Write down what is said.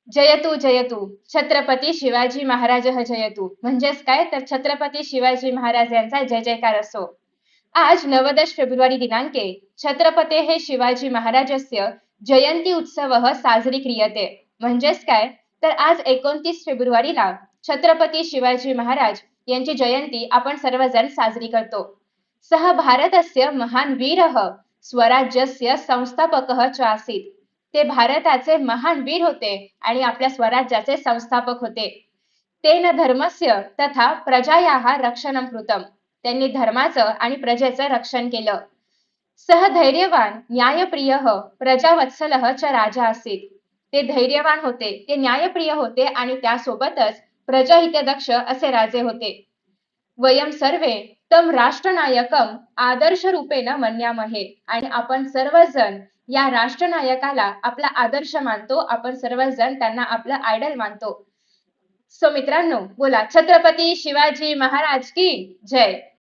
जयतु जयतु छत्रपती शिवाजी महाराजः जयतु म्हणजेच काय तर छत्रपती शिवाजी महाराज यांचा जय जयकार असो। आज 19 फेब्रुवारी दिनांके छत्रपते हे शिवाजी महाराजस्य जयंती उत्सवः साजरी क्रियते। म्हणजेच काय तर आज 29 फेब्रुवारीला छत्रपती शिवाजी महाराज यांची जयंती आपण सर्वजण साजरी करतो। सः भारतस्य महान वीरः स्वराज्यस्य संस्थापकः च आसीत्। ते भारताचे महान वीर होते आणि आपल्या स्वराज्याचे संस्थापक होते। तेन धर्मस्य तथा प्रजायाः रक्षणं कृतम्। त्यांनी धर्माचं आणि प्रजेचं रक्षण केलं। सः धैर्यवान न्यायप्रियः प्रजावत्सलः च राजा आसीत्। ते धैर्यवान होते, ते न्यायप्रिय होते आणि त्यासोबतच प्रजाहितदक्ष असे राजे होते। वयम सर्वे तम राष्ट्रनायकम आदर्श रूपेण मन्यामहे आणि आपण सर्वजण या राष्ट्रनायकाला आपला आदर्श मानतो, आपण सर्वजण त्यांना आपलं आयडल मानतो। सो मित्रांनो, बोला छत्रपती शिवाजी महाराज की जय।